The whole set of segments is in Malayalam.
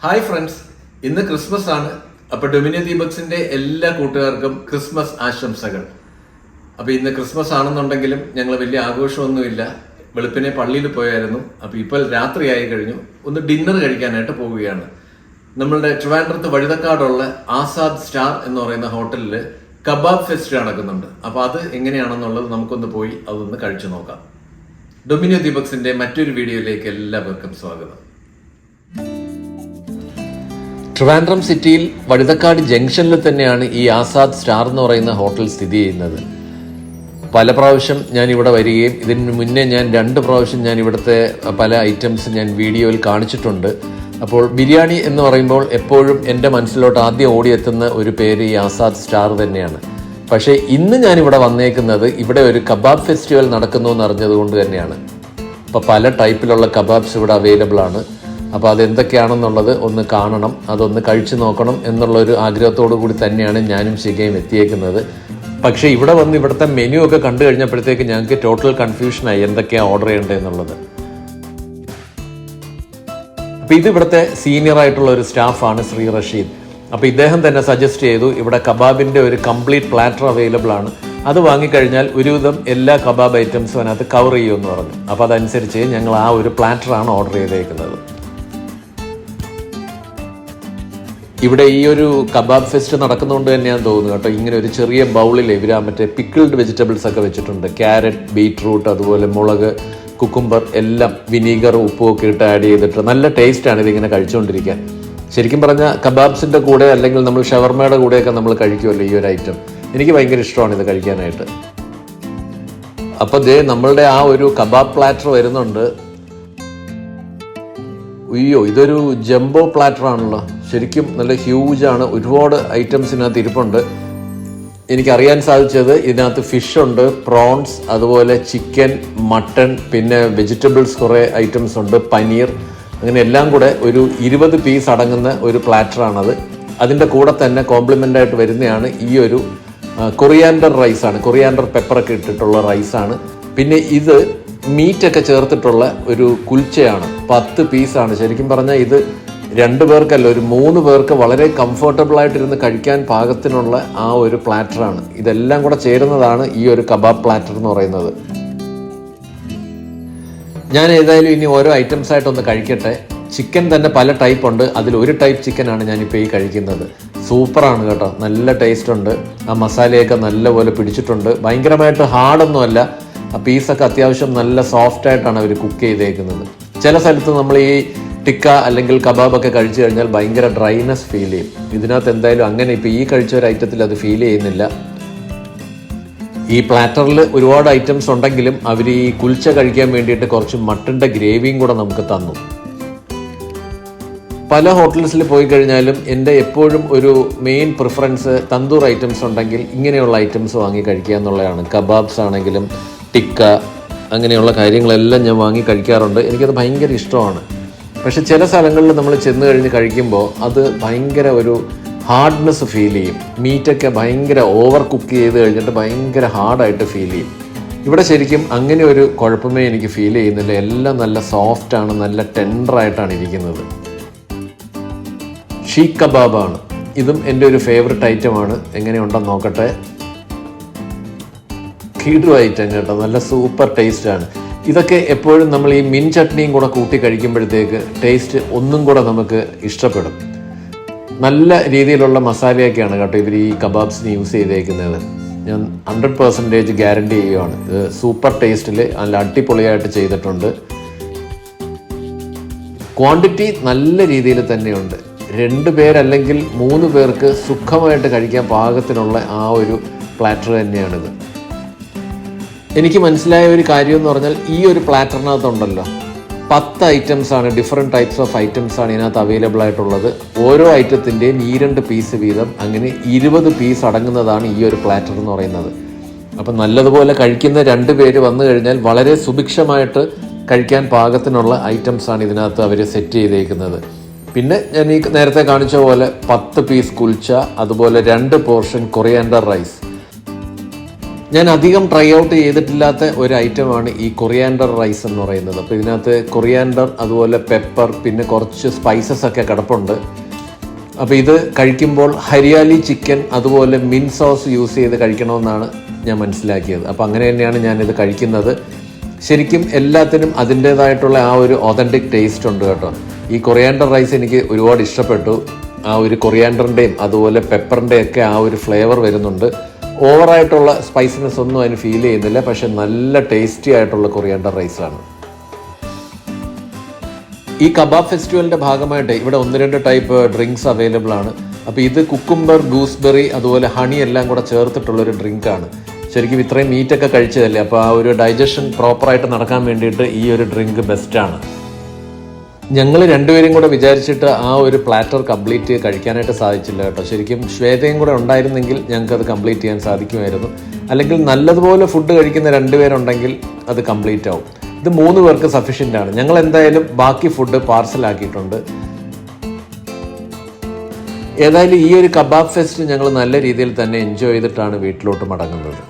ഹായ് ഫ്രണ്ട്സ്, ഇന്ന് ക്രിസ്മസ് ആണ്. അപ്പൊ ഡൊമിനിയോ ദീപക്സിന്റെ എല്ലാ കൂട്ടുകാർക്കും ക്രിസ്മസ് ആശംസകൾ. അപ്പൊ ഇന്ന് ക്രിസ്മസ് ആണെന്നുണ്ടെങ്കിലും ഞങ്ങൾ വലിയ ആഘോഷമൊന്നുമില്ല. വെളുപ്പിനെ പള്ളിയിൽ പോയായിരുന്നു. അപ്പൊ ഇപ്പോൾ രാത്രിയായി കഴിഞ്ഞു. ഒന്ന് ഡിന്നർ കഴിക്കാനായിട്ട് പോവുകയാണ്. നമ്മളുടെ ട്രിവാൻഡ്രത്ത് വഴുതക്കാടുള്ള ആസാദ് സ്റ്റാർ എന്ന് പറയുന്ന ഹോട്ടലിൽ കബാബ് ഫെസ്റ്റ് നടക്കുന്നുണ്ട്. അപ്പൊ അത് എങ്ങനെയാണെന്നുള്ളത് നമുക്കൊന്ന് പോയി അതൊന്ന് കഴിച്ചു നോക്കാം. ഡൊമിനിയോ ദീപക്സിന്റെ മറ്റൊരു വീഡിയോയിലേക്ക് എല്ലാവർക്കും സ്വാഗതം. ട്രിവാൻഡ്രം സിറ്റിയിൽ വഴുതക്കാട് ജംഗ്ഷനിൽ തന്നെയാണ് ഈ ആസാദ് സ്റ്റാർ എന്ന് പറയുന്ന ഹോട്ടൽ സ്ഥിതി ചെയ്യുന്നത്. പല പ്രാവശ്യം ഞാൻ ഇവിടെ വരികയും ഇതിന് മുന്നേ ഞാൻ 2 പ്രാവശ്യം ഞാൻ ഇവിടുത്തെ പല ഐറ്റംസ് ഞാൻ വീഡിയോയിൽ കാണിച്ചിട്ടുണ്ട്. അപ്പോൾ ബിരിയാണി എന്ന് പറയുമ്പോൾ എപ്പോഴും എൻ്റെ മനസ്സിലോട്ട് ആദ്യം ഓടിയെത്തുന്ന ഒരു പേര് ഈ ആസാദ് സ്റ്റാർ തന്നെയാണ്. പക്ഷേ ഇന്ന് ഞാനിവിടെ വന്നേക്കുന്നത് ഇവിടെ ഒരു കബാബ് ഫെസ്റ്റിവൽ നടക്കുന്നു എന്ന് അറിഞ്ഞതുകൊണ്ട് തന്നെയാണ്. അപ്പോൾ പല ടൈപ്പിലുള്ള കബാബ്സ് ഇവിടെ അവൈലബിൾ ആണ്. അപ്പോൾ അതെന്തൊക്കെയാണെന്നുള്ളത് ഒന്ന് കാണണം, അതൊന്ന് കഴിച്ചു നോക്കണം എന്നുള്ളൊരു ആഗ്രഹത്തോടു കൂടി തന്നെയാണ് ഞാനും ശിഖയും എത്തിയേക്കുന്നത്. പക്ഷേ ഇവിടെ വന്ന് ഇവിടുത്തെ മെനു ഒക്കെ കണ്ടു കഴിഞ്ഞപ്പോഴത്തേക്ക് ഞങ്ങൾക്ക് ടോട്ടൽ കൺഫ്യൂഷനായി എന്തൊക്കെയാണ് ഓർഡർ ചെയ്യേണ്ടത് എന്നുള്ളത്. അപ്പോൾ ഇത് ഇവിടുത്തെ സീനിയർ ആയിട്ടുള്ള ഒരു സ്റ്റാഫാണ് ശ്രീ റഷീദ്. അപ്പോൾ ഇദ്ദേഹം തന്നെ സജസ്റ്റ് ചെയ്തു ഇവിടെ കബാബിൻ്റെ ഒരു കംപ്ലീറ്റ് പ്ലാറ്റർ അവൈലബിൾ ആണ്, അത് വാങ്ങിക്കഴിഞ്ഞാൽ ഒരുവിധം എല്ലാ കബാബ് ഐറ്റംസും അതിനകത്ത് കവർ ചെയ്യുമെന്ന് പറഞ്ഞു. അപ്പോൾ അതനുസരിച്ച് ഞങ്ങൾ ആ ഒരു പ്ലാറ്ററാണ് ഓർഡർ ചെയ്തേക്കുന്നത്. ഇവിടെ ഈ ഒരു കബാബ് ഫെസ്റ്റ് നടക്കുന്നതുകൊണ്ട് തന്നെയാണെന്ന് തോന്നുന്നു കേട്ടോ. ഇങ്ങനെ ഒരു ചെറിയ ബൗളിൽ ഇവർ മറ്റേ പിക്കിൾഡ് വെജിറ്റബിൾസ് ഒക്കെ വെച്ചിട്ടുണ്ട്. ക്യാരറ്റ്, ബീറ്റ്റൂട്ട്, അതുപോലെ മുളക്, കുക്കുംബർ എല്ലാം വിനീഗർ, ഉപ്പും ഒക്കെ ഇട്ട് ആഡ് ചെയ്തിട്ട് നല്ല ടേസ്റ്റാണ് ഇതിങ്ങനെ കഴിച്ചുകൊണ്ടിരിക്കാൻ. ശരിക്കും പറഞ്ഞാൽ കബാബ്സിൻ്റെ കൂടെ അല്ലെങ്കിൽ നമ്മൾ ഷവർമയുടെ കൂടെയൊക്കെ നമ്മൾ കഴിക്കുമല്ലോ ഈ ഒരു ഐറ്റം. എനിക്ക് ഭയങ്കര ഇഷ്ടമാണ് ഇത് കഴിക്കാനായിട്ട്. അപ്പോൾ ദേ നമ്മളുടെ ആ ഒരു കബാബ് പ്ലാറ്റർ വരുന്നുണ്ട്. അയ്യോ, ഇതൊരു ജംബോ പ്ലാറ്റർ ആണല്ലോ. ശരിക്കും നല്ല ഹ്യൂജാണ്. ഒരുപാട് ഐറ്റംസ് ഇതിനകത്ത് ഇരിപ്പുണ്ട്. എനിക്കറിയാൻ സാധിച്ചത് ഇതിനകത്ത് ഫിഷ് ഉണ്ട്, പ്രോൺസ്, അതുപോലെ ചിക്കൻ, മട്ടൺ, പിന്നെ വെജിറ്റബിൾസ് കുറേ ഐറ്റംസ് ഉണ്ട്, പനീർ, അങ്ങനെ എല്ലാം കൂടെ ഒരു 20 പീസ് അടങ്ങുന്ന ഒരു പ്ലാറ്ററാണത്. അതിൻ്റെ കൂടെ തന്നെ കോംപ്ലിമെൻ്റ് ആയിട്ട് വരുന്നതാണ് ഈ ഒരു കൊറിയാൻഡർ റൈസാണ്. കൊറിയാൻഡർ പെപ്പറൊക്കെ ഇട്ടിട്ടുള്ള റൈസാണ്. പിന്നെ ഇത് മീറ്റൊക്കെ ചേർത്തിട്ടുള്ള ഒരു കുൽച്ചയാണ്. 10 പീസാണ്. ശരിക്കും പറഞ്ഞാൽ ഇത് 2 പേർക്കല്ല, ഒരു 3 പേർക്ക് വളരെ കംഫർട്ടബിൾ ആയിട്ടിരുന്ന് കഴിക്കാൻ പാകത്തിനുള്ള ആ ഒരു പ്ലാറ്ററാണ്. ഇതെല്ലാം കൂടെ ചേരുന്നതാണ് ഈ ഒരു കബാബ് പ്ലാറ്റർ എന്ന് പറയുന്നത്. ഞാൻ ഏതായാലും ഇനി ഓരോ ഐറ്റംസ് ആയിട്ടൊന്ന് കഴിക്കട്ടെ. ചിക്കൻ തന്നെ പല ടൈപ്പ് ഉണ്ട്. അതിലൊരു ടൈപ്പ് ചിക്കനാണ് ഞാനിപ്പോൾ ഈ കഴിക്കുന്നത്. സൂപ്പറാണ് കേട്ടോ, നല്ല ടേസ്റ്റ് ഉണ്ട്. ആ മസാലയൊക്കെ നല്ലപോലെ പിടിച്ചിട്ടുണ്ട്. ഭയങ്കരമായിട്ട് ഹാർഡൊന്നുമല്ല. ആ പീസൊക്കെ അത്യാവശ്യം നല്ല സോഫ്റ്റായിട്ടാണ് അവർ കുക്ക് ചെയ്തേക്കുന്നത്. ചില സ്ഥലത്ത് നമ്മൾ ഈ ടിക്ക അല്ലെങ്കിൽ കബാബൊക്കെ കഴിച്ചു കഴിഞ്ഞാൽ ഭയങ്കര ഡ്രൈനെസ് ഫീൽ ചെയ്യും. ഇതിനകത്ത് എന്തായാലും അങ്ങനെ ഇപ്പോൾ ഈ കഴിച്ച ഒരു ഐറ്റത്തിൽ അത് ഫീൽ ചെയ്യുന്നില്ല. ഈ പ്ലാറ്ററിൽ ഒരുപാട് ഐറ്റംസ് ഉണ്ടെങ്കിലും അവർ ഈ കുൽച്ച കഴിക്കാൻ വേണ്ടിയിട്ട് കുറച്ച് മട്ടൻ്റെ ഗ്രേവിയും കൂടെ നമുക്ക് തന്നു. പല ഹോട്ടൽസിൽ പോയി കഴിഞ്ഞാലും എൻ്റെ എപ്പോഴും ഒരു മെയിൻ പ്രിഫറൻസ് തന്തൂർ ഐറ്റംസ് ഉണ്ടെങ്കിൽ ഇങ്ങനെയുള്ള ഐറ്റംസ് വാങ്ങി കഴിക്കുക എന്നുള്ളതാണ്. കബാബ്സ് ആണെങ്കിലും ടിക്ക അങ്ങനെയുള്ള കാര്യങ്ങളെല്ലാം ഞാൻ വാങ്ങി കഴിക്കാറുണ്ട്. എനിക്കത് ഭയങ്കര ഇഷ്ടമാണ്. പക്ഷെ ചില സ്ഥലങ്ങളിൽ നമ്മൾ ചെന്ന് കഴിഞ്ഞ് കഴിക്കുമ്പോൾ അത് ഭയങ്കര ഒരു ഹാർഡ്നെസ് ഫീൽ ചെയ്യും. മീറ്റൊക്കെ ഭയങ്കര ഓവർ കുക്ക് ചെയ്ത് കഴിഞ്ഞിട്ട് ഭയങ്കര ഹാർഡായിട്ട് ഫീൽ ചെയ്യും. ഇവിടെ ശരിക്കും അങ്ങനെ ഒരു കുഴപ്പമേ എനിക്ക് ഫീൽ ചെയ്യുന്നില്ല. എല്ലാം നല്ല സോഫ്റ്റാണ്, നല്ല ടെൻഡറായിട്ടാണ് ഇരിക്കുന്നത്. ഷീഖ് കബാബാണ്. ഇതും എൻ്റെ ഒരു ഫേവററ്റ് ഐറ്റമാണ്. എങ്ങനെയുണ്ടെന്ന് നോക്കട്ടെ. കീടു ഐറ്റം കേട്ടോ, നല്ല സൂപ്പർ ടേസ്റ്റാണ്. ഇതൊക്കെ എപ്പോഴും നമ്മൾ ഈ മിൻ ചട്നിയും കൂടെ കൂട്ടി കഴിക്കുമ്പോഴത്തേക്ക് ടേസ്റ്റ് ഒന്നും കൂടെ നമുക്ക് ഇഷ്ടപ്പെടും. നല്ല രീതിയിലുള്ള മസാലയൊക്കെയാണ് കേട്ടോ ഇവർ ഈ കബാബ്സിന് യൂസ് ചെയ്തേക്കുന്നത്. ഞാൻ 100% ഗ്യാരണ്ടി ചെയ്യുകയാണ്. ഇത് സൂപ്പർ ടേസ്റ്റിൽ നല്ല അടിപൊളിയായിട്ട് ചെയ്തിട്ടുണ്ട്. ക്വാണ്ടിറ്റി നല്ല രീതിയിൽ തന്നെയുണ്ട്. 2 പേരല്ലെങ്കിൽ 3 പേർക്ക് സുഖമായിട്ട് കഴിക്കാൻ പാകത്തിനുള്ള ആ ഒരു പ്ലാറ്റർ തന്നെയാണിത്. എനിക്ക് മനസ്സിലായ ഒരു കാര്യം എന്ന് പറഞ്ഞാൽ ഈ ഒരു പ്ലാറ്ററിനകത്തുണ്ടല്ലോ 10 ഐറ്റംസാണ്, ഡിഫറെൻറ്റ് ടൈപ്സ് ഓഫ് ഐറ്റംസാണ് ഇതിനകത്ത് അവൈലബിൾ ആയിട്ടുള്ളത്. ഓരോ ഐറ്റത്തിൻ്റെയും 2 പീസ് വീതം, അങ്ങനെ 20 പീസ് അടങ്ങുന്നതാണ് ഈ ഒരു പ്ലാറ്റർ എന്ന് പറയുന്നത്. അപ്പം നല്ലതുപോലെ കഴിക്കുന്ന 2 പേര് വന്നു കഴിഞ്ഞാൽ വളരെ സുഭിക്ഷമായിട്ട് കഴിക്കാൻ പാകത്തിനുള്ള ഐറ്റംസാണ് ഇതിനകത്ത് അവർ സെറ്റ് ചെയ്തേക്കുന്നത്. പിന്നെ ഞാൻ ഈ നേരത്തെ കാണിച്ച പോലെ 10 പീസ് കുൽച്ച, അതുപോലെ 2 പോർഷൻ കൊറിയാൻഡർ റൈസ്. ഞാൻ അധികം ട്രൈ ഔട്ട് ചെയ്തിട്ടില്ലാത്ത ഒരു ഐറ്റമാണ് ഈ കൊറിയാൻഡർ റൈസ് എന്ന് പറയുന്നത്. അപ്പോൾ ഇതിനകത്ത് കൊറിയാൻഡർ, അതുപോലെ പെപ്പർ, പിന്നെ കുറച്ച് സ്പൈസസ് ഒക്കെ കിടപ്പുണ്ട്. അപ്പോൾ ഇത് കഴിക്കുമ്പോൾ ഹരിയാലി ചിക്കൻ അതുപോലെ മിൻ സോസ് യൂസ് ചെയ്ത് കഴിക്കണമെന്നാണ് ഞാൻ മനസ്സിലാക്കിയത്. അപ്പോൾ അങ്ങനെ തന്നെയാണ് ഞാനിത് കഴിക്കുന്നത്. ശരിക്കും എല്ലാത്തിനും അതിൻ്റേതായിട്ടുള്ള ആ ഒരു ഒതൻറ്റിക് ടേസ്റ്റ് ഉണ്ട് കേട്ടോ. ഈ കൊറിയാൻഡർ റൈസ് എനിക്ക് ഒരുപാട് ഇഷ്ടപ്പെട്ടു. ആ ഒരു കൊറിയാൻഡറിൻ്റെയും അതുപോലെ പെപ്പറിൻ്റെയും ഒക്കെ ആ ഒരു ഫ്ലേവർ വരുന്നുണ്ട്. ഓവറായിട്ടുള്ള സ്പൈസിനെസ് ഒന്നും അതിന് ഫീൽ ചെയ്യുന്നില്ല. പക്ഷെ നല്ല ടേസ്റ്റി ആയിട്ടുള്ള കൊറിയാൻഡർ റൈസാണ്. ഈ കബാബ് ഫെസ്റ്റിവലിൻ്റെ ഭാഗമായിട്ട് ഇവിടെ 1-2 ടൈപ്പ് ഡ്രിങ്ക്സ് അവൈലബിൾ ആണ്. അപ്പോൾ ഇത് കുക്കുംബർ, ഗൂസ്ബെറി, അതുപോലെ ഹണി എല്ലാം കൂടെ ചേർത്തിട്ടുള്ളൊരു ഡ്രിങ്കാണ്. ശരിക്കും ഇത്രയും മീറ്റൊക്കെ കഴിച്ചതല്ലേ, അപ്പോൾ ആ ഒരു ഡൈജഷൻ പ്രോപ്പറായിട്ട് നടക്കാൻ വേണ്ടിയിട്ട് ഈ ഒരു ഡ്രിങ്ക് ബെസ്റ്റാണ്. ഞങ്ങൾ രണ്ടുപേരും കൂടെ വിചാരിച്ചിട്ട് ആ ഒരു പ്ലാറ്റർ കംപ്ലീറ്റ് കഴിക്കാനായിട്ട് സാധിച്ചില്ല കേട്ടോ. ശരിക്കും ശ്വേതയും കൂടെ ഉണ്ടായിരുന്നെങ്കിൽ ഞങ്ങൾക്കത് കംപ്ലീറ്റ് ചെയ്യാൻ സാധിക്കുമായിരുന്നു. അല്ലെങ്കിൽ നല്ലതുപോലെ ഫുഡ് കഴിക്കുന്ന 2 പേരുണ്ടെങ്കിൽ അത് കംപ്ലീറ്റ് ആവും. ഇത് 3 പേർക്ക് സഫീഷ്യൻ്റ് ആണ്. ഞങ്ങൾ എന്തായാലും ബാക്കി ഫുഡ് പാർസലാക്കിയിട്ടുണ്ട്. ഏതായാലും ഈ ഒരു കബാബ് ഫെസ്റ്റ് ഞങ്ങൾ നല്ല രീതിയിൽ തന്നെ എൻജോയ് ചെയ്തിട്ടാണ് വീട്ടിലോട്ട് മടങ്ങുന്നത്.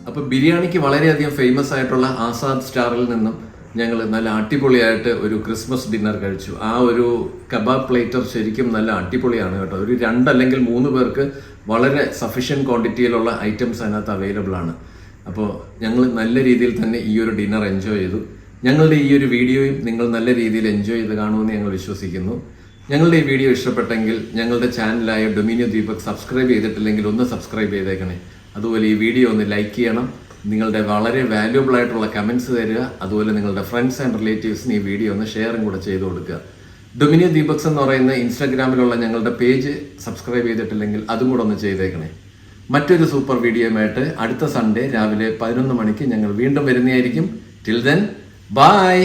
അപ്പോൾ ബിരിയാണിക്ക് വളരെയധികം ഫേമസ് ആയിട്ടുള്ള ആസാദ് സ്റ്റാറിൽ നിന്നും ഞങ്ങൾ നല്ല അടിപൊളിയായിട്ട് ഒരു ക്രിസ്മസ് ഡിന്നർ കഴിച്ചു. ആ ഒരു കബാബ് പ്ലേറ്റർ ശരിക്കും നല്ല അടിപൊളിയാണ് കേട്ടോ. ഒരു 2 അല്ലെങ്കിൽ 3 പേർക്ക് വളരെ സഫീഷ്യൻറ്റ് ക്വാണ്ടിറ്റിയിലുള്ള ഐറ്റംസ് അതിനകത്ത് അവൈലബിൾ ആണ്. അപ്പോൾ ഞങ്ങൾ നല്ല രീതിയിൽ തന്നെ ഈ ഒരു ഡിന്നർ എൻജോയ് ചെയ്തു. ഞങ്ങളുടെ ഈ ഒരു വീഡിയോയും നിങ്ങൾ നല്ല രീതിയിൽ എൻജോയ് ചെയ്ത് കാണുമെന്ന് ഞങ്ങൾ വിശ്വസിക്കുന്നു. ഞങ്ങളുടെ ഈ വീഡിയോ ഇഷ്ടപ്പെട്ടെങ്കിൽ ഞങ്ങളുടെ ചാനലായ ഡൊമിനിയോ ദീപക് സബ്സ്ക്രൈബ് ചെയ്തിട്ടില്ലെങ്കിൽ ഒന്ന് സബ്സ്ക്രൈബ് ചെയ്തേക്കണേ. അതുപോലെ ഈ വീഡിയോ ഒന്ന് ലൈക്ക് ചെയ്യണം. നിങ്ങളുടെ വളരെ വാല്യുബിൾ ആയിട്ടുള്ള കമൻറ്റ്സ് തരിക. അതുപോലെ നിങ്ങളുടെ ഫ്രണ്ട്സ് ആൻഡ് റിലേറ്റീവ്സിന് ഈ വീഡിയോ ഒന്ന് ഷെയറും കൂടെ ചെയ്ത് കൊടുക്കുക. ഡൊമിനിയോ ദീപക്സ് എന്ന് പറയുന്ന ഇൻസ്റ്റാഗ്രാമിലുള്ള ഞങ്ങളുടെ പേജ് സബ്സ്ക്രൈബ് ചെയ്തിട്ടില്ലെങ്കിൽ അതും കൂടെ ഒന്ന് ചെയ്തേക്കണേ. മറ്റൊരു സൂപ്പർ വീഡിയോയുമായിട്ട് അടുത്ത സൺഡേ രാവിലെ 11 മണിക്ക് ഞങ്ങൾ വീണ്ടും വരുന്നതായിരിക്കും. Till then bye.